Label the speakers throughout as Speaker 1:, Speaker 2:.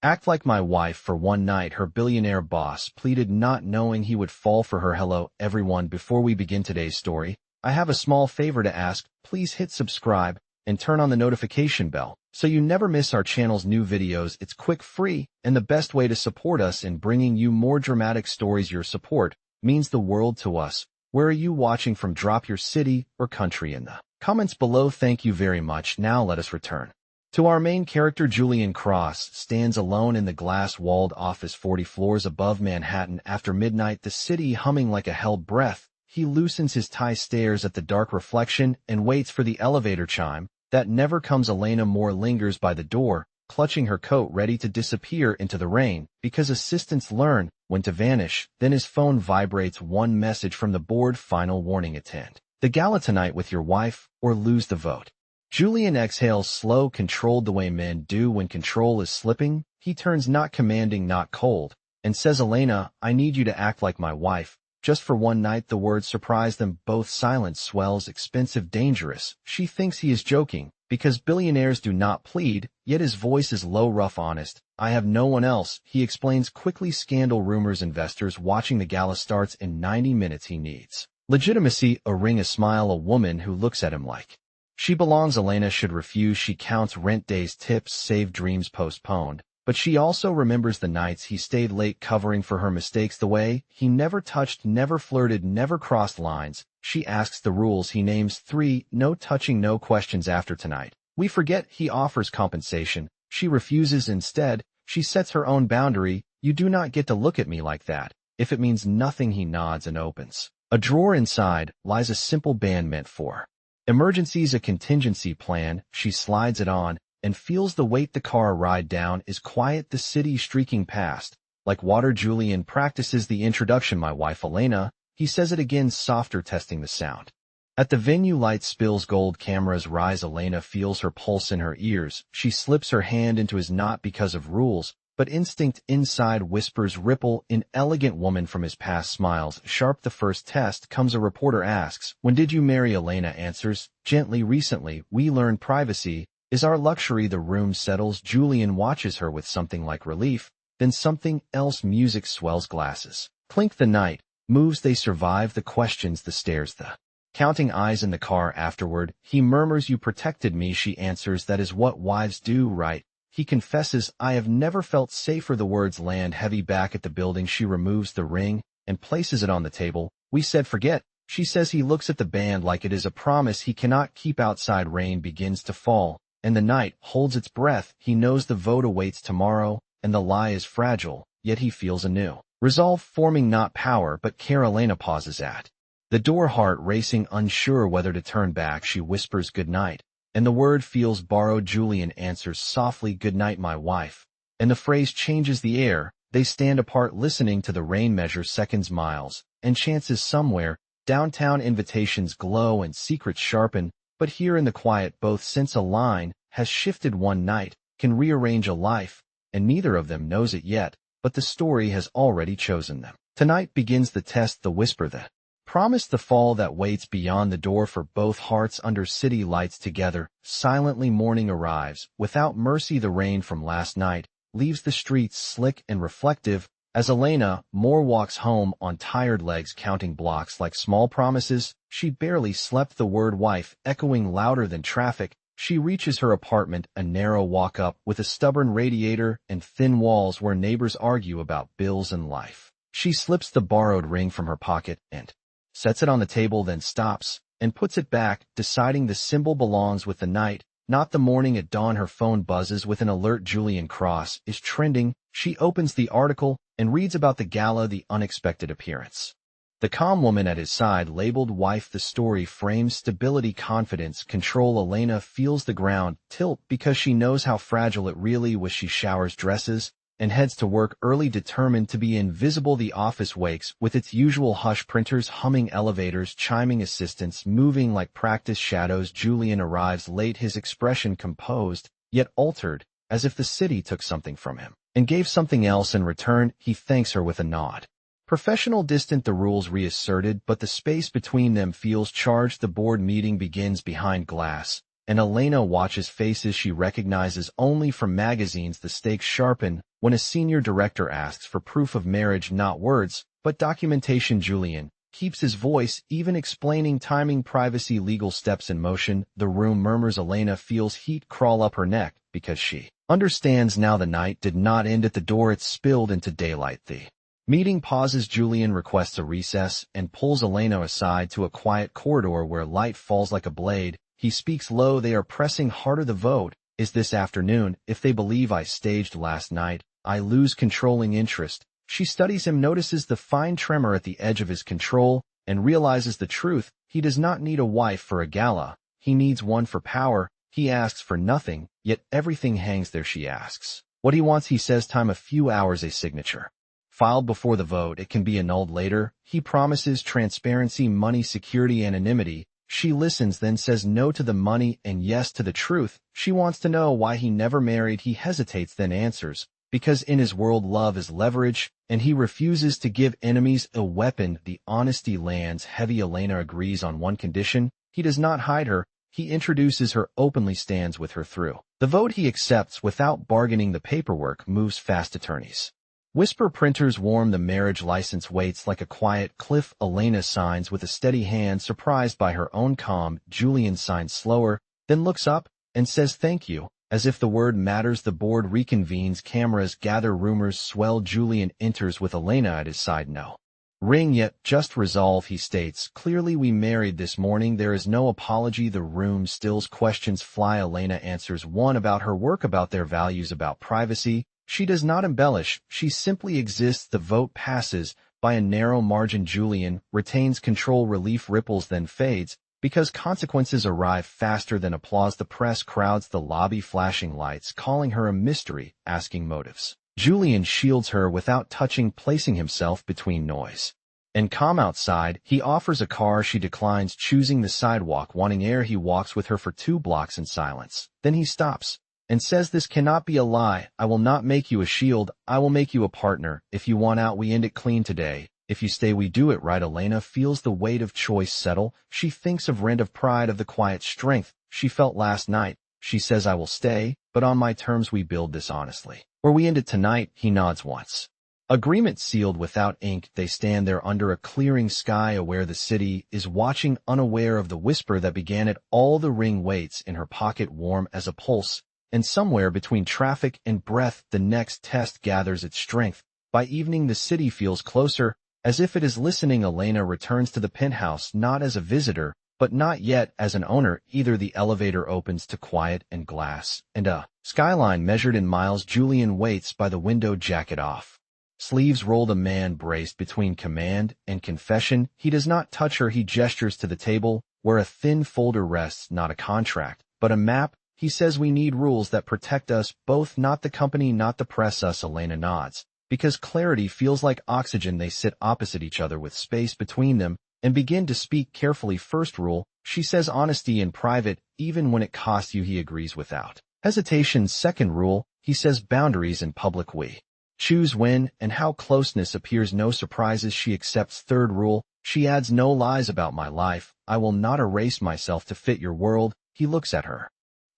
Speaker 1: Act like my wife for one night, her billionaire boss pleaded, not knowing he would fall for her. Hello, everyone. Before we begin today's story, I have a small favor to ask. Please hit subscribe and turn on the notification bell so you never miss our channel's new videos. It's quick, free, and the best way to support us in bringing you more dramatic stories. Your support means the world to us. Where are you watching from? Drop your city or country in the comments below. Thank you very much. Now let us return to our main character. Julian Cross stands alone in the glass-walled office 40 floors above Manhattan. After midnight, the city humming like a held breath, he loosens his tie, stares at the dark reflection, and waits for the elevator chime that never comes. Elena Moore lingers by the door, clutching her coat, ready to disappear into the rain, because assistants learn when to vanish. Then his phone vibrates. One message from the board: final warning, attend the gala tonight with your wife or lose the vote. Julian exhales, slow, controlled, the way men do when control is slipping. He turns, not commanding, not cold, and says, Elena, I need you to act like my wife, just for one night. The words surprise them both. Silence swells. Expensive, dangerous. She thinks he is joking, because billionaires do not plead, yet his voice is low, rough, honest. I have no one else, he explains quickly. Scandal, rumors, investors watching. The gala starts in 90 minutes. He needs legitimacy, a ring, a smile, a woman who looks at him like she belongs. Elena should refuse. She counts rent, days, tips, saved, dreams postponed. But she also remembers the nights he stayed late covering for her mistakes, the way he never touched, never flirted, never crossed lines. She asks the rules. He names 3, no touching, no questions. After tonight, we forget. He offers compensation. She refuses. Instead, she sets her own boundary. You do not get to look at me like that. If it means nothing. He nods and opens a drawer. Inside lies a simple band meant for emergencies, a contingency plan. She slides it on and feels the weight. The car ride down is quiet, the city streaking past like water. Julian practices the introduction. My wife, Elena. He says it again, softer, testing the sound. At the Venu, light spills, gold cameras rise. Elena feels her pulse in her ears. She slips her hand into his, not because of rules, but instinct. Inside whispers ripple. An elegant woman from his past smiles sharp. The first test comes. A reporter asks, when did you marry? Elena answers gently, recently. We learned privacy is our luxury. The room settles. Julian watches her with something like relief, then something else. Music swells, glasses clink. The night moves. They survive. The questions, the stares, the counting eyes. In the car afterward, he murmurs, you protected me. She answers, that is what wives do, right? He confesses, I have never felt safer. The words land heavy. Back at the building, she removes the ring and places it on the table. We said forget, she says. He looks at the band like it is a promise he cannot keep. Outside, rain begins to fall, and the night holds its breath. He knows the vote awaits tomorrow, and the lie is fragile, yet he feels anew resolve forming, not power but care. Elena pauses at the door, heart racing, unsure whether to turn back. She whispers good night, and the word feels borrowed. Julian answers softly, good night, my wife, and the phrase changes the air. They stand apart, listening to the rain measure seconds, miles, and chances somewhere downtown. Invitations glow and secrets sharpen, but here in the quiet both sense a line has shifted. One night can rearrange a life, and neither of them knows it yet, but the story has already chosen them. Tonight begins the test, the whisper, the promise, the fall that waits beyond the door for both hearts. Under city lights together, silently, morning arrives without mercy. The rain from last night leaves the streets slick and reflective as Elena Moore walks home on tired legs, counting blocks like small promises. She barely slept. The word wife echoing louder than traffic. She reaches her apartment, a narrow walk up with a stubborn radiator and thin walls where neighbors argue about bills and life. She slips the borrowed ring from her pocket and sets it on the table, then stops and puts it back, deciding the symbol belongs with the night, not the morning. At dawn, her phone buzzes with an alert. Julian Cross is trending. She opens the article and reads about the gala, the unexpected appearance, the calm woman at his side, labeled wife. The story frames stability, confidence, control. Elena feels the ground tilt because she knows how fragile it really was. She showers, dresses, and heads to work early, determined to be invisible. The office wakes with its usual hush, printers humming, elevators chiming, assistants moving like practice shadows. Julian arrives late, his expression composed, yet altered, as if the city took something from him and gave something else in return. He thanks her with a nod. Professional, distant, the rules reasserted, but the space between them feels charged. The board meeting begins behind glass, and Elena watches faces she recognizes only from magazines. The stakes sharpen when a senior director asks for proof of marriage, not words, but documentation. Julian keeps his voice, even explaining timing, privacy, legal steps in motion. The room murmurs. Elena feels heat crawl up her neck because she understands now the night did not end at the door, it spilled into daylight. The meeting pauses. Julian requests a recess and pulls Elena aside to a quiet corridor where light falls like a blade. He speaks low. They are pressing harder. The vote is this afternoon. If they believe I staged last night, I lose controlling interest. She studies him, notices the fine tremor at the edge of his control, and realizes the truth. He does not need a wife for a gala. He needs one for power. He asks for nothing, yet everything hangs there. She asks what he wants. He says time, a few hours, a signature filed before the vote. It can be annulled later. He promises transparency, money, security, anonymity. She listens, then says no to the money and yes to the truth. She wants to know why he never married. He hesitates, then answers, because in his world love is leverage, and he refuses to give enemies a weapon. The honesty lands heavy. Elena agrees on one condition. He does not hide her. He introduces her openly, stands with her through the vote. He accepts without bargaining. The paperwork moves fast. Attorneys whisper, printers warm. The marriage license waits like a quiet cliff. Elena signs with a steady hand, surprised by her own calm. Julian signs slower, then looks up and says thank you, as if the word matters. The board reconvenes. Cameras gather. Rumors swell. Julian enters with Elena at his side. No ring yet, just resolve, he states clearly. We married this morning. There is no apology. The room stills. Questions fly. Elena answers one about her work, about their values, about privacy. She does not embellish. She simply exists. The vote passes by a narrow margin. Julian retains control. Relief ripples, then fades, because consequences arrive faster than applause. The press crowds the lobby, flashing lights, calling her a mystery, asking motives. Julian shields her without touching, placing himself between noise and calm. Outside, he offers a car. She declines, choosing the sidewalk, wanting air. He walks with her for 2 blocks in silence. Then he stops and says, this cannot be a lie. I will not make you a shield. I will make you a partner. If you want out, we end it clean today. If you stay, we do it right. Elena feels the weight of choice settle. She thinks of rent, of pride, of the quiet strength she felt last night. She says, I will stay, but on my terms. We build this honestly, or we end it tonight. He nods once. Agreement sealed without ink. They stand there under a clearing sky, aware the city is watching, unaware of the whisper that began it all. The ring waits in her pocket, warm as a pulse, and somewhere between traffic and breath, the next test gathers its strength. By evening, the city feels closer, as if it is listening. Elena returns to the penthouse, not as a visitor, but not yet as an owner either. The elevator opens to quiet and glass, and a skyline measured in miles. Julian waits by the window, jacket off, sleeves rolled, a man braced between command and confession. He does not touch her. He gestures to the table, where a thin folder rests, not a contract, but a map. He says, we need rules that protect us both, not the company, not the press. Us. Elena nods, because clarity feels like oxygen. They sit opposite each other with space between them and begin to speak carefully. First rule, she says, honesty in private, even when it costs you. He agrees without hesitation. Second rule, he says, boundaries in public. We choose when and how closeness appears. No surprises. She accepts. Third rule, she adds, no lies about my life. I will not erase myself to fit your world. He looks at her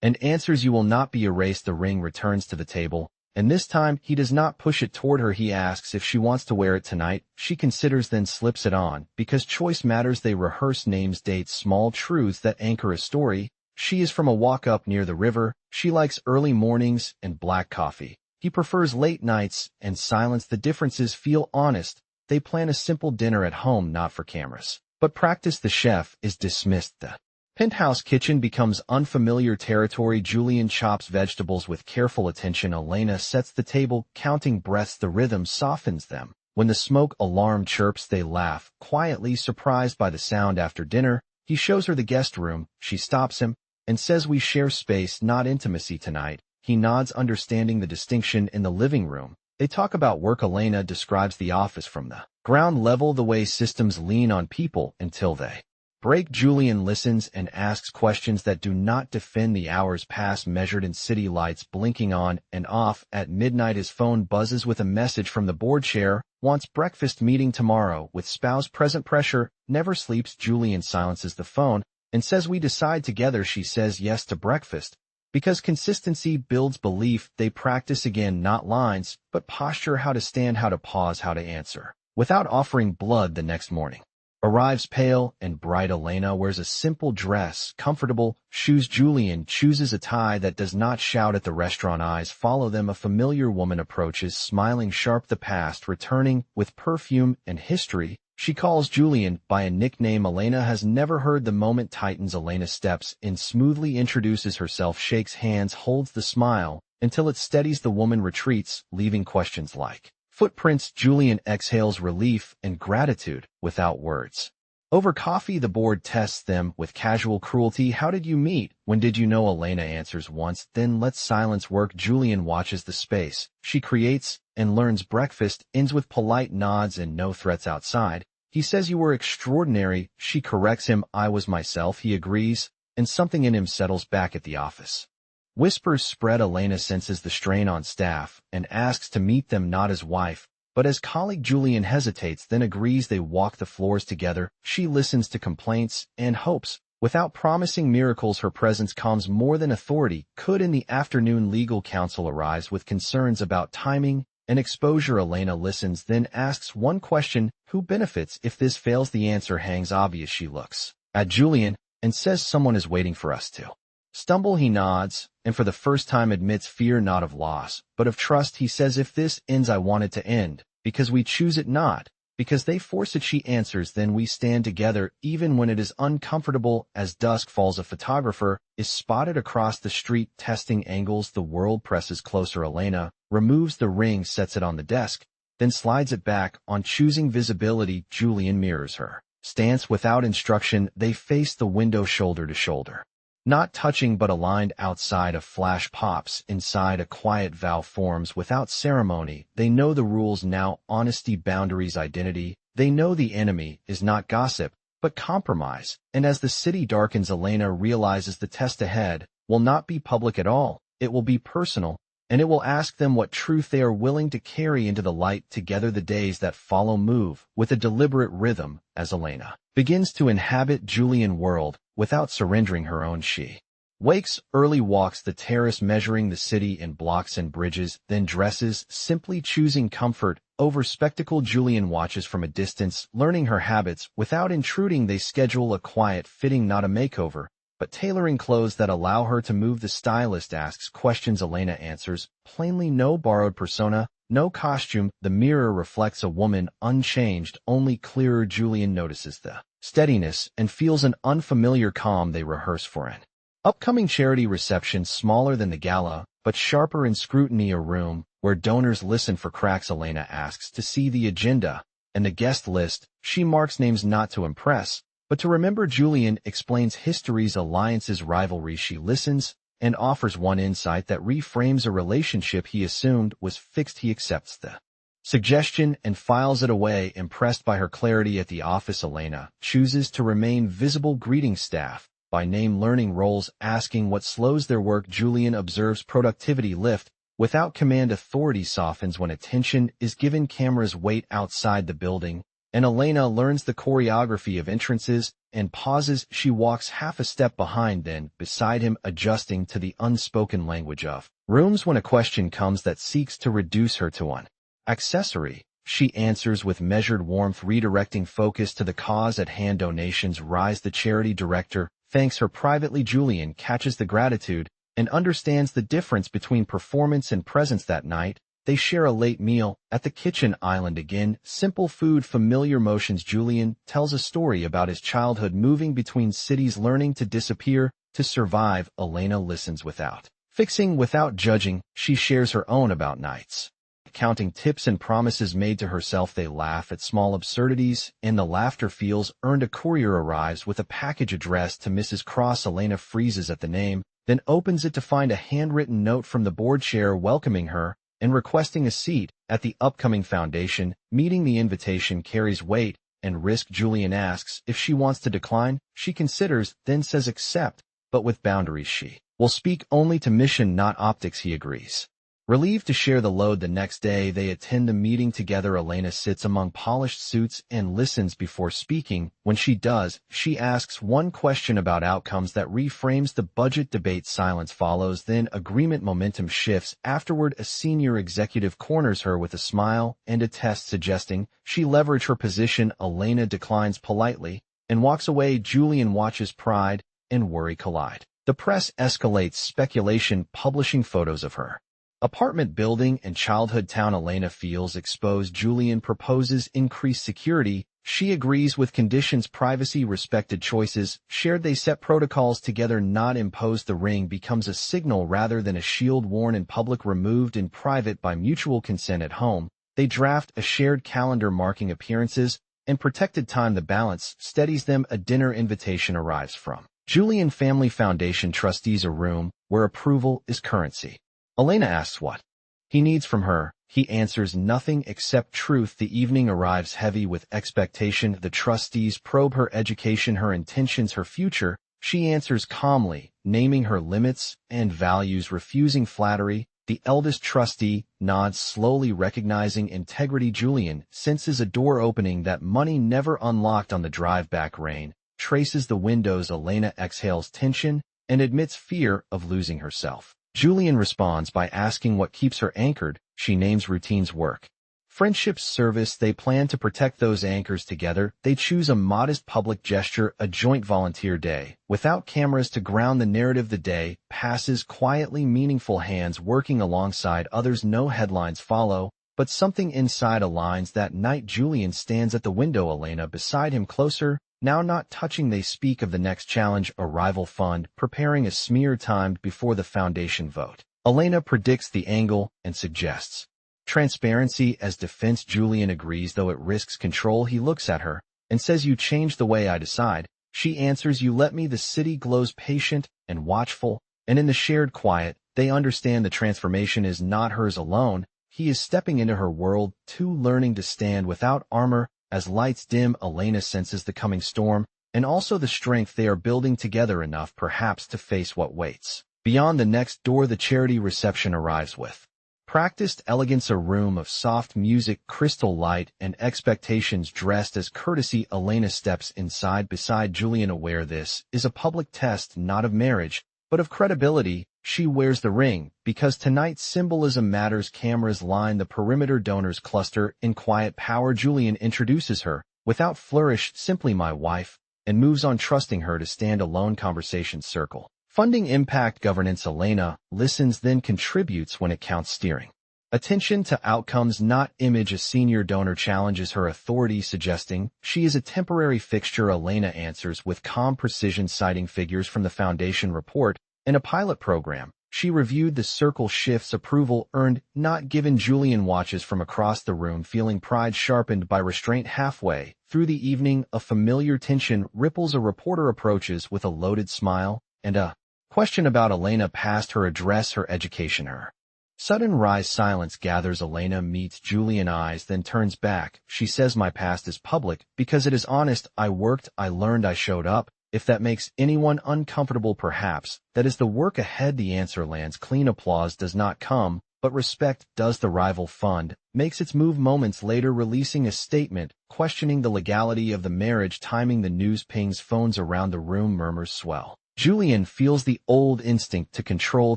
Speaker 1: and answers, you will not be erased. The ring returns to the table, and this time he does not push it toward her. He asks if she wants to wear it tonight. She considers, then slips it on, because choice matters. They rehearse names, dates, small truths that anchor a story. She is from a walk up near the river. She likes early mornings and black coffee. He prefers late nights and silence. The differences feel honest. They plan a simple dinner at home, not for cameras, but practice. The chef is dismissed. The penthouse kitchen becomes unfamiliar territory. Julian chops vegetables with careful attention. Elena sets the table, counting breaths. The rhythm softens them. When the smoke alarm chirps, they laugh, quietly, surprised by the sound. After dinner, he shows her the guest room. She stops him and says, we share space, not intimacy tonight. He nods, understanding the distinction. In the living room, they talk about work. Elena describes the office from the ground level, the way systems lean on people until they break. Julian listens and asks questions that do not defend. The hours pass, measured in city lights blinking on and off. At midnight, his phone buzzes with a message from the board chair. Wants breakfast meeting tomorrow with spouse present. Pressure never sleeps. Julian silences the phone, and says we decide together. She says yes to breakfast. Because consistency builds belief, they practice again, not lines, but posture, how to stand, how to pause, how to answer, without offering blood. The next morning arrives pale and bright. Elena wears a simple dress, comfortable shoes. Julian chooses a tie that does not shout at the restaurant. Eyes follow them. A familiar woman approaches, smiling sharp. The past returning with perfume and history. She calls Julian by a nickname Elena has never heard. The moment tightens. Elena steps in smoothly, introduces herself, shakes hands, holds the smile until it steadies. The woman retreats, leaving questions like footprints. Julian exhales relief and gratitude without words. Over coffee, the board tests them with casual cruelty. How did you meet? When did you know? Elena answers once, then lets silence work. Julian watches the space she creates and learns. Breakfast ends with polite nods and no threats outside. He says you were extraordinary. She corrects him. I was myself. He agrees, and something in him settles. Back at the office, whispers spread. Elena senses the strain on staff and asks to meet them, not as wife, but as colleague. Julian hesitates, then agrees. They walk the floors together. She listens to complaints and hopes, without promising miracles. Her presence calms more than authority could. In the afternoon, legal counsel arrives with concerns about timing and exposure. Elena listens, then asks one question: who benefits if this fails? The answer hangs obvious. She looks at Julian and says, someone is waiting for us to stumble. He nods, and for the first time admits fear, not of loss, but of trust. He says, if this ends, I want it to end, because we choose it, not because they force it. She answers, then we stand together, even when it is uncomfortable. As dusk falls, a photographer is spotted across the street, testing angles. The world presses closer. Elena removes the ring, sets it on the desk, then slides it back on, choosing visibility. Julian mirrors her stance without instruction. They face the window, shoulder to shoulder, not touching but aligned. Outside, a flash pops. Inside, a quiet vow forms without ceremony. They know the rules now: honesty, boundaries, identity. They know the enemy is not gossip, but compromise. And as the city darkens, Elena realizes the test ahead will not be public at all. It will be personal, and it will ask them what truth they are willing to carry into the light. Together, the days that follow move with a deliberate rhythm as Elena begins to inhabit Julian world without surrendering her own. She wakes early, walks the terrace, measuring the city in blocks and bridges, then dresses, simply choosing comfort over spectacle. Julian watches from a distance, learning her habits without intruding. They schedule a quiet fitting, not a makeover, but tailoring clothes that allow her to move. The stylist asks questions. Elena answers plainly, no borrowed persona, no costume. The mirror reflects a woman, unchanged, only clearer. Julian notices the steadiness and feels an unfamiliar calm. They rehearse for an upcoming charity reception, smaller than the gala, but sharper in scrutiny. A room where donors listen for cracks. Elena asks to see the agenda and the guest list. She marks names, not to impress, but to remember. Julian explains histories, alliances, rivalry. She listens and offers one insight that reframes a relationship he assumed was fixed. He accepts the suggestion and files it away, impressed by her clarity. At the office, Elena chooses to remain visible, greeting staff by name, learning roles, asking what slows their work. Julian observes productivity lift without command. Authority softens when attention is given. Cameras wait outside the building, and Elena learns the choreography of entrances and pauses. She walks half a step behind, then beside him, adjusting to the unspoken language of rooms. When a question comes that seeks to reduce her to an accessory, she answers with measured warmth, redirecting focus to the cause at hand. Donations rise. The charity director thanks her privately. Julian catches the gratitude and understands the difference between performance and presence. That night, they share a late meal at the kitchen island. Again, simple food, familiar motions. Julian tells a story about his childhood, moving between cities, learning to disappear, to survive. Elena listens without fixing, without judging. She shares her own about nights counting tips and promises made to herself. They laugh at small absurdities, and the laughter feels earned. A courier arrives with a package addressed to Mrs. Cross. Elena freezes at the name, then opens it to find a handwritten note from the board chair welcoming her and requesting a seat at the upcoming foundation meeting. The invitation carries weight and risk. Julian asks if she wants to decline. She considers, then says accept, but with boundaries. She will speak only to mission, not optics. He agrees. Relieved to share the load the next day, they attend the meeting together. Elena sits among polished suits and listens before speaking. When she does, she asks one question about outcomes that reframes the budget debate. Silence follows, then agreement. Momentum shifts. Afterward, a senior executive corners her with a smile and a test, suggesting she leverage her position. Elena declines politely and walks away. Julian watches pride and worry collide. The press escalates speculation, publishing photos of her apartment building and childhood town. Elena feels exposed. Julian proposes increased security. She agrees with conditions: privacy, respected choices, shared. They set protocols together, not imposed. The ring becomes a signal rather than a shield, worn in public, removed in private by mutual consent. At home, they draft a shared calendar marking appearances and protected time. The balance steadies them. A dinner invitation arrives from Julian Family Foundation trustees, a room where approval is currency. Elena asks what he needs from her. He answers nothing except truth. The evening arrives heavy with expectation. The trustees probe her education, her intentions, her future. She answers calmly, naming her limits and values, refusing flattery. The eldest trustee nods slowly, recognizing integrity. Julian senses a door opening that money never unlocked. On the drive back, rain traces the windows. Elena exhales tension and admits fear of losing herself. Julian responds by asking what keeps her anchored. She names routines, work, friendships, service. They plan to protect those anchors together. They choose a modest public gesture, a joint volunteer day, without cameras, to ground the narrative. The day passes quietly, meaningful, hands working alongside others. No headlines follow, but something inside aligns. That night, Julian stands at the window, Elena beside him, closer, now not touching. They speak of the next challenge, a rival fund, preparing a smear timed before the foundation vote. Elena predicts the angle and suggests transparency as defense. Julian agrees, though it risks control. He looks at her and says, "You changed the way I decide." She answers, "You let me." The city glows, patient and watchful, and in the shared quiet, they understand the transformation is not hers alone. He is stepping into her world, too, learning to stand without armor. As lights dim, Elena senses the coming storm, and also the strength they are building together, enough perhaps to face what waits beyond the next door. The charity reception arrives with practiced elegance, a room of soft music, crystal light, and expectations dressed as courtesy. Elena steps inside beside Julian, aware this is a public test, not of marriage, but of credibility. She wears the ring because tonight's symbolism matters. Cameras line the perimeter, donors cluster in quiet power. Julian introduces her without flourish, simply "my wife," and moves on, trusting her to stand alone. Conversations circle funding, impact, governance. Elena listens, then contributes when it counts, steering attention to outcomes, not image. A senior donor challenges her authority, suggesting she is a temporary fixture. Elena answers with calm precision, citing figures from the foundation report and a pilot program she reviewed. The circle shifts, approval earned, not given. Julian watches from across the room, feeling pride sharpened by restraint. Halfway through the evening, a familiar tension ripples. A reporter approaches with a loaded smile and a question about Elena, past her address, her education, her sudden rise. Silence gathers. Elena meets Julian eyes, then turns back. She says, "My past is public because it is honest. I worked, I learned, I showed up." If that makes anyone uncomfortable, perhaps that is the work ahead. The answer lands clean. Applause does not come, but respect does. The rival fund makes its move moments later, releasing a statement questioning the legality of the marriage. Timing, the news pings, phones around the room, murmurs swell. Julian feels the old instinct to control,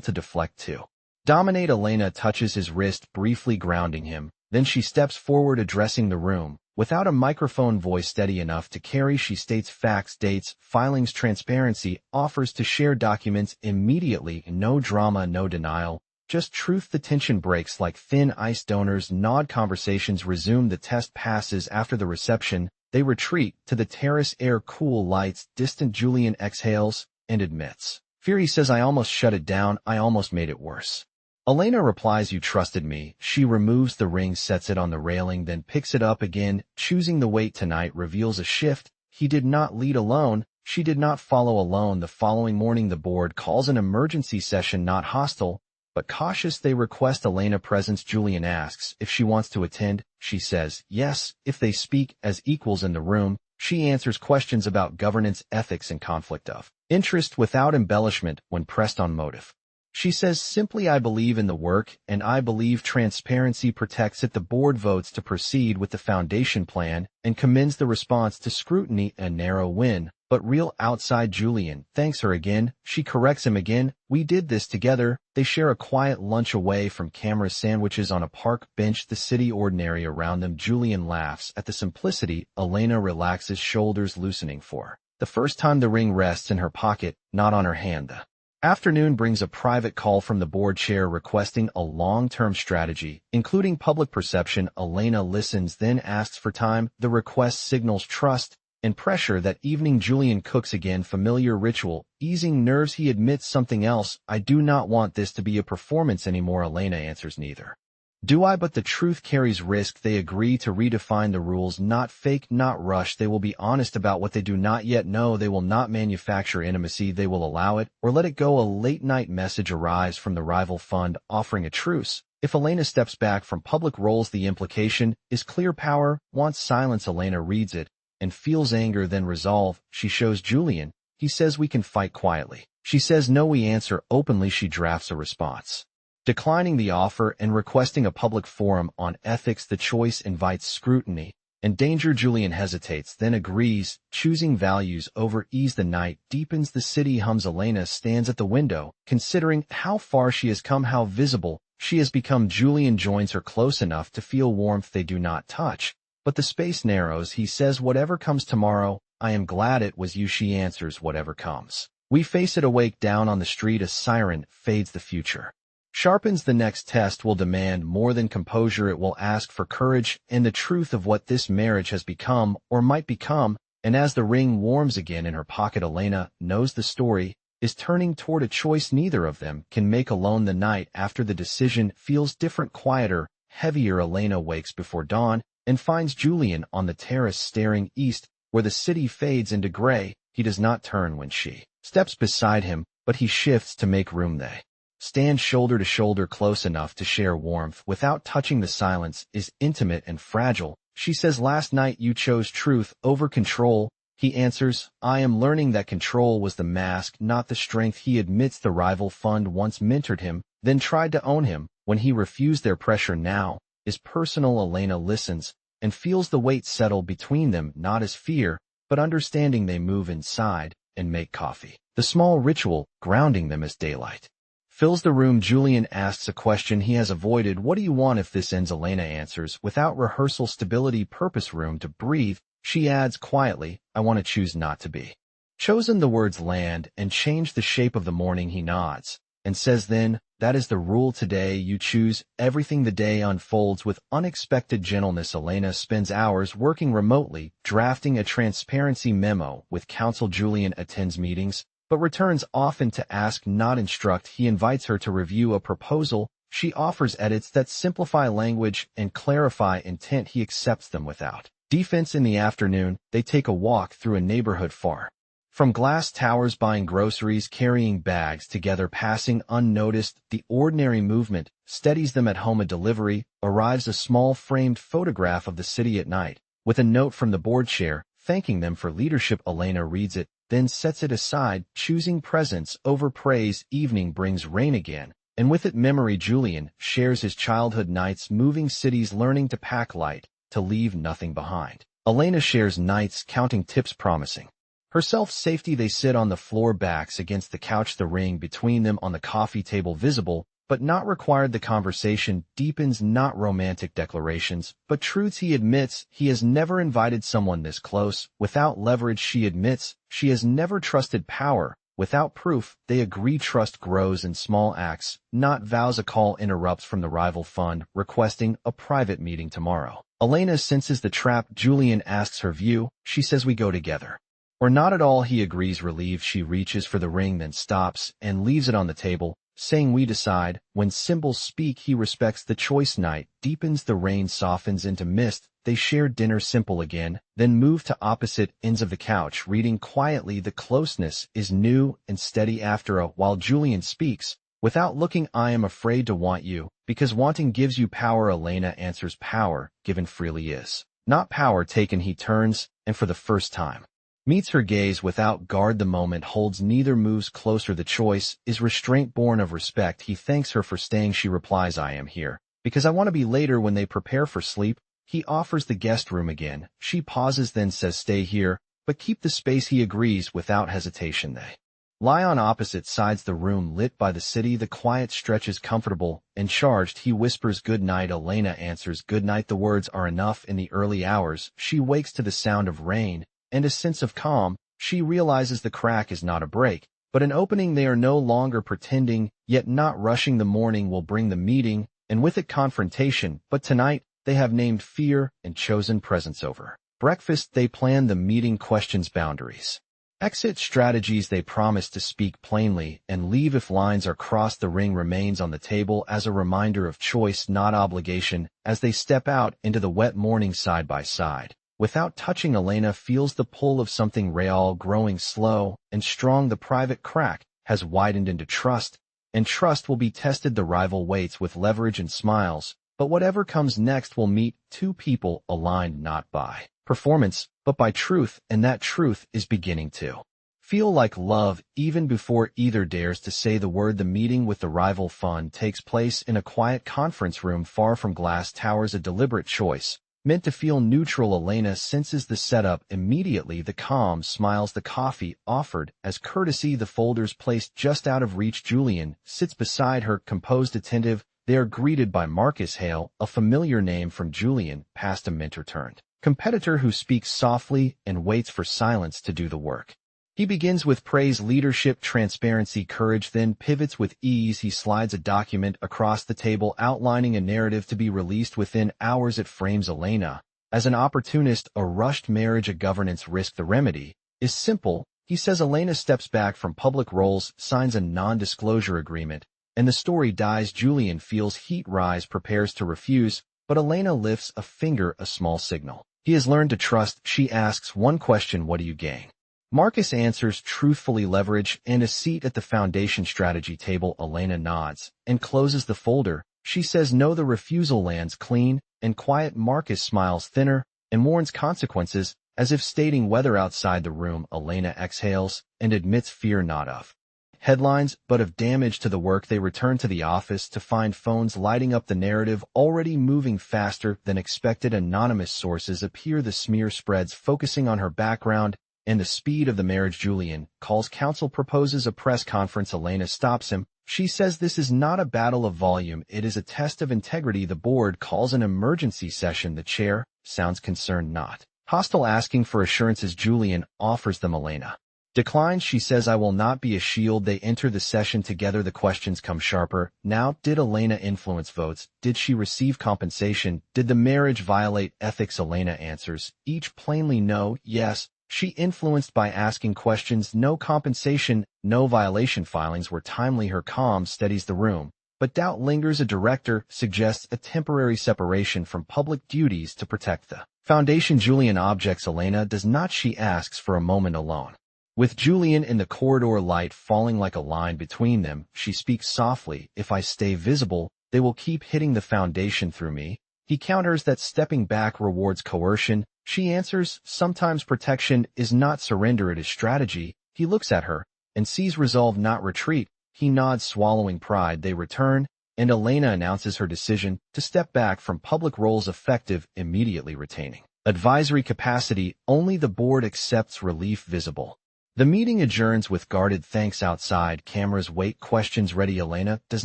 Speaker 1: to deflect, to dominate. Elena touches his wrist, briefly grounding him. Then she steps forward, addressing the room. Without a microphone, voice steady enough to carry, she states facts, dates, filings, transparency, offers to share documents immediately. No drama, no denial, just truth. The tension breaks like thin ice. Donors nod, conversations resume. The test passes. After the reception, they retreat to the terrace, air cool, lights distant. Julian exhales and admits fear. He says, "I almost shut it down. I almost made it worse." Elena replies, "You trusted me." She removes the ring, sets it on the railing, then picks it up again. Choosing the weight tonight reveals a shift. He did not lead alone. She did not follow alone. The following morning, the board calls an emergency session, not hostile, but cautious. They request Elena presence. Julian asks if she wants to attend. She says yes, if they speak as equals in the room. She answers questions about governance, ethics, and conflict of interest without embellishment when pressed on motive. She says simply, I believe in the work and I believe transparency protects it. The board votes to proceed with the foundation plan and commends the response to scrutiny, a narrow win. But real outside Julian thanks her again. She corrects him again. We did this together. They share a quiet lunch away from camera, sandwiches on a park bench, the city ordinary around them. Julian laughs at the simplicity. Elena relaxes, shoulders loosening for the first time. The ring rests in her pocket, not on her hand. The afternoon brings a private call from the board chair requesting a long-term strategy, including public perception. Elena listens, then asks for time. The request signals trust and pressure. That evening Julian cooks again, familiar ritual, easing nerves. He admits something else. I do not want this to be a performance anymore. Elena answers, neither do I, but the truth carries risk. They agree to redefine the rules, not fake, not rush. They will be honest about what they do not yet know. They will not manufacture intimacy. They will allow it or let it go. A late-night message arrives from the rival fund offering a truce if Elena steps back from public roles. The implication is clear: power wants silence. Elena reads it and feels anger, then resolve. She shows Julian. He says we can fight quietly. She says no. We answer openly. She drafts a response, declining the offer and requesting a public forum on ethics. The choice invites scrutiny and danger. Julian hesitates, then agrees, choosing values over ease. The night deepens. The city hums. Elena stands at the window, considering how far she has come, how visible she has become. Julian joins her close enough to feel warmth. They do not touch, but the space narrows. He says, whatever comes tomorrow, I am glad it was you. She answers, whatever comes. We face it. Awake down on the street, a siren fades. The future sharpens. The next test will demand more than composure. It will ask for courage and the truth of what this marriage has become or might become. And as the ring warms again in her pocket, Elena knows the story is turning toward a choice neither of them can make alone. The night after the decision feels different, quieter, heavier. Elena wakes before dawn and finds Julian on the terrace staring east where the city fades into gray. He does not turn when she steps beside him, but he shifts to make room. They stand shoulder to shoulder, close enough to share warmth without touching. The silence is intimate and fragile. She says, last night you chose truth over control. He answers, I am learning that control was the mask, not the strength. He admits the rival fund once mentored him, then tried to own him. When he refused, their pressure now is personal. Elena listens and feels the weight settle between them, not as fear, but understanding. They move inside and make coffee, the small ritual grounding them as daylight fills the room. Julian asks a question he has avoided. What do you want if this ends? Elena answers, without rehearsal, stability, purpose, room to breathe. She adds quietly, I want to choose not to be chosen. The words land and change the shape of the morning. He nods and says, then, that is the rule today. You choose everything. The day unfolds with unexpected gentleness. Elena spends hours working remotely, drafting a transparency memo with counsel. Julian attends meetings, but returns often to ask, not instruct. He invites her to review a proposal. She offers edits that simplify language and clarify intent. He accepts them without defense. In the afternoon, they take a walk through a neighborhood far from glass towers, buying groceries, carrying bags together, passing unnoticed. The ordinary movement steadies them. At home, a delivery arrives, a small framed photograph of the city at night, with a note from the board chair thanking them for leadership. Elena reads it, then sets it aside, choosing presence over praise. Evening brings rain again, and with it memory. Julian shares his childhood nights, moving cities, learning to pack light, to leave nothing behind. Elena shares nights, counting tips, promising herself safety. They sit on the floor, backs against the couch, the ring between them on the coffee table, visible but not required. The conversation deepens, not romantic declarations, but truths. He admits he has never invited someone this close without leverage. She admits she has never trusted power without proof. They agree trust grows in small acts, not vows. A call interrupts from the rival fund, requesting a private meeting tomorrow. Elena senses the trap. Julian asks her view. She says, we go together or not at all. He agrees, relieved. She reaches for the ring, then stops and leaves it on the table, saying, we decide. When symbols speak, he respects the choice. Night deepens. The rain softens into mist. They share dinner, simple again, then move to opposite ends of the couch, reading quietly. The closeness is new and steady. After a while, Julian speaks, without looking, I am afraid to want you, because wanting gives you power. Elena answers, power given freely is not power taken. He turns, and for the first time Meets her gaze without guard the moment holds neither moves closer the choice is restraint born of respect he thanks her for staying she replies I am here because I want to be later when they prepare for sleep. He offers the guest room again. She pauses then says stay here, but keep the space he agrees without hesitation they lie on opposite sides the room lit by the city the quiet stretches comfortable and charged he whispers good night Elena answers good night the words are enough in the early hours she wakes to the sound of rain and a sense of calm. She realizes the crack is not a break, but an opening they are no longer pretending, yet not rushing the morning will bring the meeting, and with it confrontation, but tonight, they have named fear and chosen presence over. Breakfast they plan the meeting questions boundaries. Exit strategies they promise to speak plainly and leave if lines are crossed the ring remains on the table as a reminder of choice not obligation as they step out into the wet morning side by side. Without touching Elena feels the pull of something real growing slow and strong the private crack has widened into trust, and trust will be tested the rival waits with leverage and smiles, but whatever comes next will meet two people aligned not by performance, but by truth, and that truth is beginning to feel like love even before either dares to say the word. The meeting with the rival fun takes place in a quiet conference room far from glass towers a deliberate choice. Meant to feel neutral Elena senses the setup immediately the calm smiles the coffee offered as courtesy the folders placed just out of reach Julian sits beside her composed attentive they are greeted by Marcus Hale a familiar name from Julian past a mentor turned competitor who speaks softly and waits for silence to do the work. He begins with praise leadership transparency courage then pivots with ease he slides a document across the table outlining a narrative to be released within hours it frames Elena as an opportunist a rushed marriage a governance risk the remedy is simple he says Elena steps back from public roles signs a non-disclosure agreement and the story dies Julian feels heat rise prepares to refuse but Elena lifts a finger a small signal he has learned to trust she asks one question what do you gain? Marcus answers truthfully leverage and a seat at the foundation strategy table Elena nods and closes the folder. She says no the refusal lands clean and quiet Marcus smiles thinner and warns consequences as if stating whether outside the room Elena exhales and admits fear not of headlines but of damage to the work they return to the office to find phones lighting up the narrative already moving faster than expected anonymous sources appear the smear spreads focusing on her background and the speed of the marriage Julian calls counsel proposes a press conference Elena stops him. She says this is not a battle of volume it is a test of integrity the board calls an emergency session the chair sounds concerned not hostile asking for assurances Julian offers them Elena declines she says I will not be a shield they enter the session together the questions come sharper now did Elena influence votes did she receive compensation did the marriage violate ethics Elena answers each plainly no yes she influenced by asking questions no compensation no violation filings were timely her calm steadies the room but doubt lingers a director suggests a temporary separation from public duties to protect the foundation Julian objects Elena does not she asks for a moment alone with Julian in the corridor light falling like a line between them she speaks softly if I stay visible they will keep hitting the foundation through me he counters that stepping back rewards coercion she answers sometimes protection is not surrender it is strategy he looks at her and sees resolve not retreat he nods swallowing pride they return and Elena announces her decision to step back from public roles effective immediately retaining advisory capacity only the board accepts relief visible. The meeting adjourns with guarded thanks outside cameras wait questions ready Elena does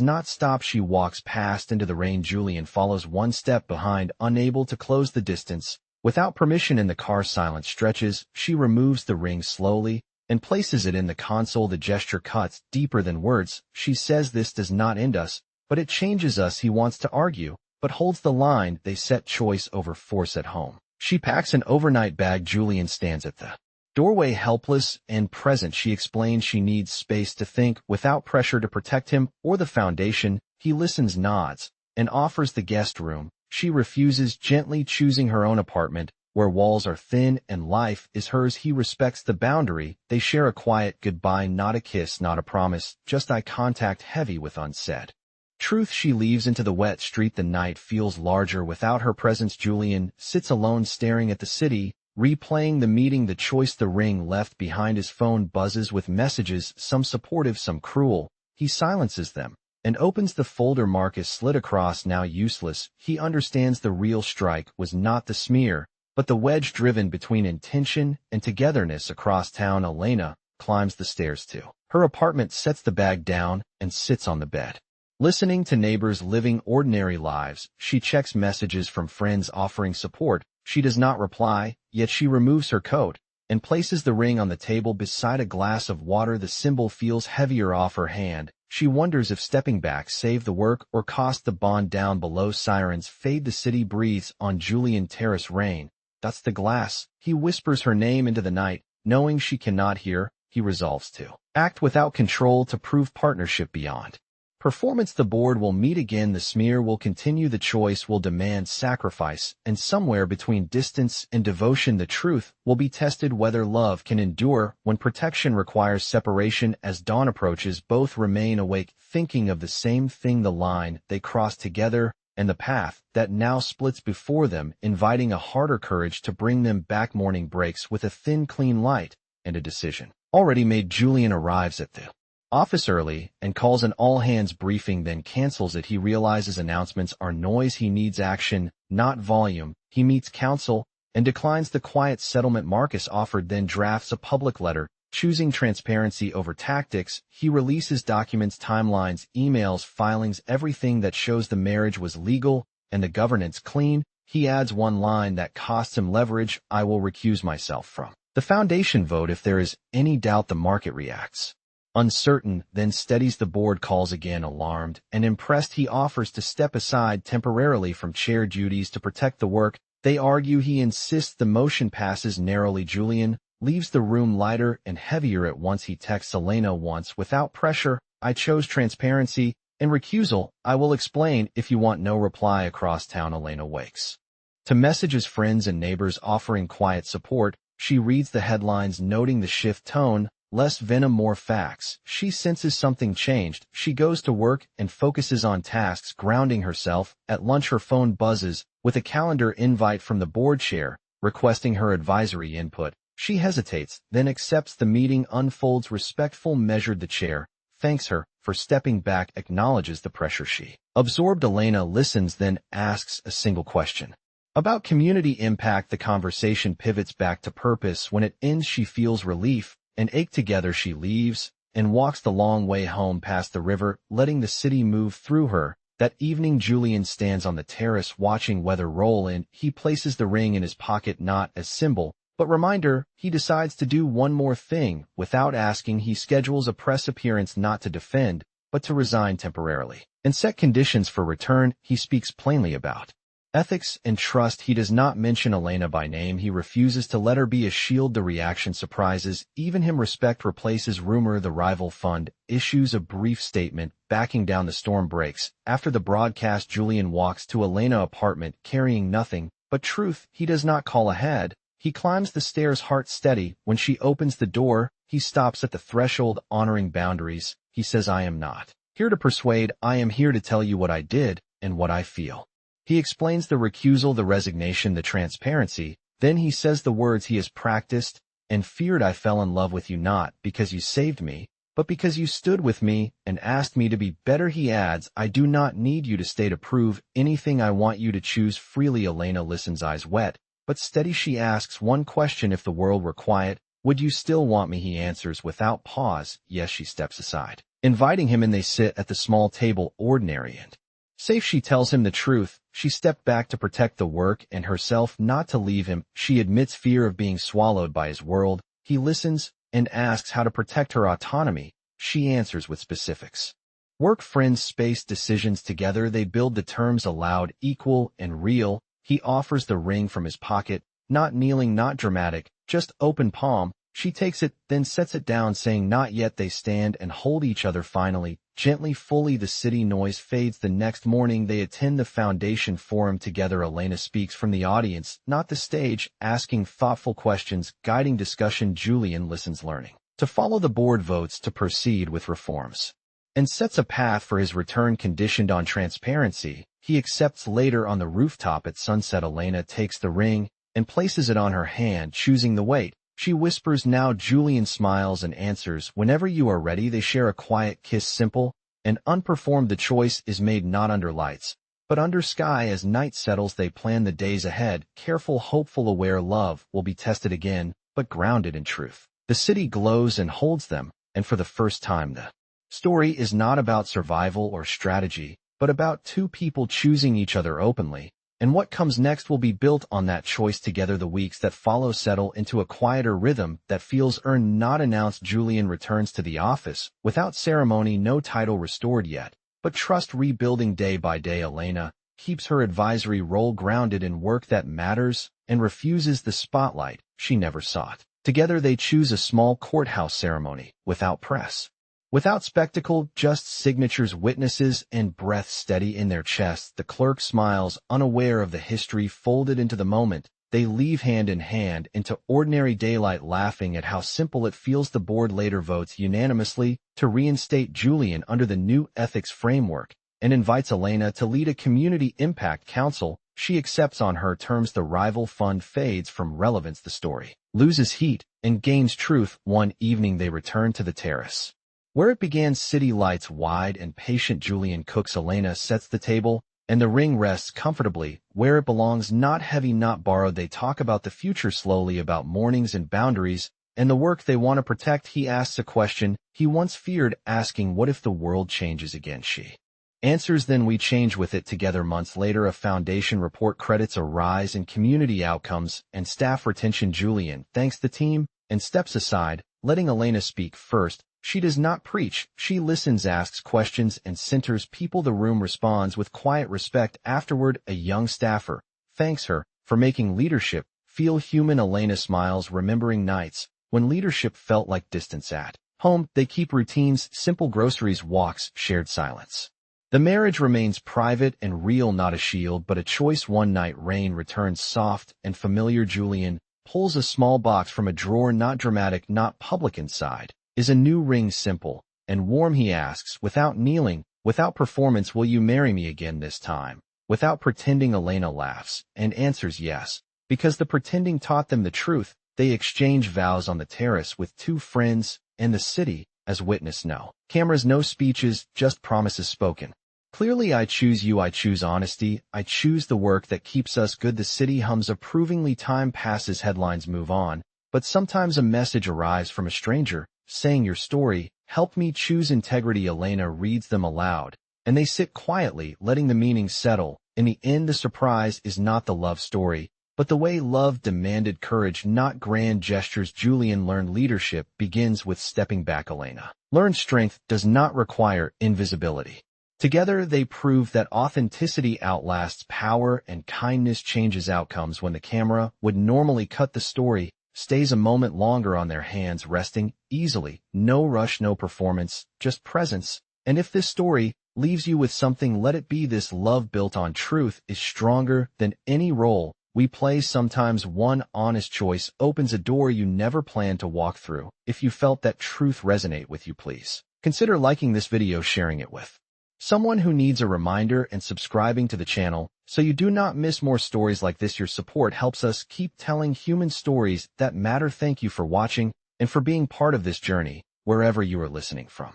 Speaker 1: not stop she walks past into the rain Julian follows one step behind unable to close the distance without permission in the car silence stretches she removes the ring slowly and places it in the console the gesture cuts deeper than words she says this does not end us but it changes us he wants to argue but holds the line they set choice over force at home she packs an overnight bag Julian stands at the doorway helpless and present she explains she needs space to think without pressure to protect him or the foundation he listens nods and offers the guest room she refuses gently choosing her own apartment where walls are thin and life is hers he respects the boundary they share a quiet goodbye not a kiss not a promise just eye contact heavy with unsaid truth she leaves into the wet street the night feels larger without her presence Julian sits alone staring at the city Replaying the meeting, the choice the ring left behind, his phone buzzes with messages, some supportive, some cruel. He silences them and opens the folder marked as slid across, now useless. He understands the real strike was not the smear, but the wedge driven between intention and togetherness. Across town, Elena climbs the stairs to her apartment, sets the bag down, and sits on the bed. Listening to neighbors living ordinary lives, she checks messages from friends offering support. She does not reply, yet she removes her coat and places the ring on the table beside a glass of water. The symbol feels heavier off her hand. She wonders if stepping back saved the work or cost the bond. Down below, sirens fade. The city breathes on Julian. Terrace rain. That's the glass. He whispers her name into the night. Knowing she cannot hear, he resolves to act without control to prove partnership beyond performance. The board will meet again. The smear will continue. The choice will demand sacrifice, and somewhere between distance and devotion, the truth will be tested, whether love can endure when protection requires separation. As dawn approaches, both remain awake, thinking of the same thing, the line they cross together and the path that now splits before them, inviting a harder courage to bring them back. Morning breaks with a thin, clean light and a decision already made. Julian arrives at the office early and calls an all-hands briefing, then cancels it. He realizes announcements are noise. He needs action, not volume. He meets counsel and declines the quiet settlement Marcus offered, then drafts a public letter, choosing transparency over tactics. He releases documents, timelines, emails, filings, everything that shows the marriage was legal and the governance clean. He adds one line that costs him leverage: I will recuse myself from the foundation vote if there is any doubt. The market reacts uncertain, then steadies. The board calls again. Alarmed and impressed, he offers to step aside temporarily from chair duties to protect the work. They argue. He insists. The motion passes narrowly. Julian leaves the room lighter and heavier at once. He texts Elena once without pressure: I chose transparency and recusal. I will explain if you want. No reply. Across town, Elena wakes to messages, friends and neighbors offering quiet support. She reads the headlines, noting the shift tone: less venom, more facts. She senses something changed. She goes to work and focuses on tasks, grounding herself. At lunch, her phone buzzes with a calendar invite from the board chair, requesting her advisory input. She hesitates, then accepts. The meeting unfolds respectful, measured. The chair thanks her for stepping back, acknowledges the pressure she absorbed. Elena listens, then asks a single question about community impact. The conversation pivots back to purpose. When it ends, she feels relief and ache. Together, she leaves and walks the long way home past the river, letting the city move through her. That evening, Julian stands on the terrace watching weather roll in. He places the ring in his pocket, not as symbol, but reminder. He decides to do one more thing. Without asking, he schedules a press appearance, not to defend, but to resign temporarily and set conditions for return. He speaks plainly about ethics and trust. He does not mention Elena by name. He refuses to let her be a shield. The reaction surprises even him. Respect replaces rumor. The rival fund issues a brief statement, backing down. The storm breaks after the broadcast. Julian walks to Elena's apartment carrying nothing but truth. He does not call ahead. He climbs the stairs, heart steady. When she opens the door, he stops at the threshold, honoring boundaries. He says, I am not here to persuade. I am here to tell you what I did and what I feel. He explains the recusal, the resignation, the transparency. Then he says the words he has practiced and feared: I fell in love with you not because you saved me, but because you stood with me and asked me to be better. He adds, I do not need you to stay to prove anything. I want you to choose freely. Elena listens, eyes wet but steady. She asks one question: if the world were quiet, would you still want me? He answers without pause, yes. She steps aside, inviting him, and they sit at the small table, ordinary and safe. She tells him the truth. She stepped back to protect the work and herself, not to leave him. She admits fear of being swallowed by his world. He listens and asks how to protect her autonomy. She answers with specifics: work, friends, space, decisions. Together they build the terms aloud: equal and real. He offers the ring from his pocket, not kneeling, not dramatic, just open palm. She takes it, then sets it down, saying, not yet. They stand and hold each other finally, gently, fully. The city noise fades. The next morning they attend the foundation forum together. Elena speaks from the audience, not the stage, asking thoughtful questions, guiding discussion. Julian listens, learning to follow. The board votes to proceed with reforms and sets a path for his return, conditioned on transparency. He accepts. Later, on the rooftop at sunset, Elena takes the ring and places it on her hand, choosing the weight. She whispers, "Now." Julian smiles and answers, "Whenever you are ready." They share a quiet kiss, simple and unperformed. The choice is made not under lights, but under sky. As night settles, they plan the days ahead, careful, hopeful, aware love will be tested again, but grounded in truth. The city glows and holds them, and for the first time the story is not about survival or strategy, but about two people choosing each other openly. And what comes next will be built on that choice together. The weeks that follow settle into a quieter rhythm that feels earned, not announced. Julian returns to the office, without ceremony, no title restored yet, but trust rebuilding day by day. Elena keeps her advisory role, grounded in work that matters, and refuses the spotlight she never sought. Together they choose a small courthouse ceremony, without press, without spectacle, just signatures, witnesses, and breath steady in their chests. The clerk smiles, unaware of the history folded into the moment. They leave hand in hand into ordinary daylight, laughing at how simple it feels. The board later votes unanimously to reinstate Julian under the new ethics framework and invites Elena to lead a community impact council. She accepts on her terms. The rival fund fades from relevance. The story loses heat and gains truth. One evening they return to the terrace where it began, city lights wide and patient. Julian cooks, Elena sets the table, and the ring rests comfortably where it belongs, not heavy, not borrowed. They talk about the future slowly, about mornings and boundaries, and the work they want to protect. He asks a question he once feared asking, what if the world changes again? She answers, then we change with it together. Months later, a foundation report credits a rise in community outcomes and staff retention. Julian thanks the team and steps aside, letting Elena speak first. She does not preach, she listens, asks questions, and centers people. The room responds with quiet respect. Afterward, a young staffer thanks her for making leadership feel human. Elena smiles, remembering nights when leadership felt like distance. At home, they keep routines, simple groceries, walks, shared silence. The marriage remains private and real, not a shield, but a choice. One night, rain returns, soft and familiar. Julian pulls a small box from a drawer, not dramatic, not public. Inside is a new ring, simple and warm. He asks, without kneeling, without performance, will you marry me again this time? Without pretending. Elena laughs and answers yes, because the pretending taught them the truth. They exchange vows on the terrace with two friends and the city as witness. No cameras, no speeches, just promises spoken clearly. I choose you, I choose honesty, I choose the work that keeps us good. The city hums approvingly. Time passes, headlines move on, but sometimes a message arrives from a stranger saying, your story helped me choose integrity. Elena reads them aloud, and they sit quietly, letting the meaning settle. In the end, the surprise is not the love story, but the way love demanded courage, not grand gestures. Julian learned leadership begins with stepping back. Elena learned strength does not require invisibility. Together, they prove that authenticity outlasts power and kindness changes outcomes. When the camera would normally cut the story, stays a moment longer on their hands, resting easily. No rush, no performance, just presence. And if this story leaves you with something, let it be this: love built on truth is stronger than any role we play. Sometimes one honest choice opens a door you never planned to walk through. If you felt that truth resonate with you, please consider liking this video, sharing it with someone who needs a reminder, and subscribing to the channel so you do not miss more stories like this. Your support helps us keep telling human stories that matter. Thank you for watching and for being part of this journey, wherever you are listening from.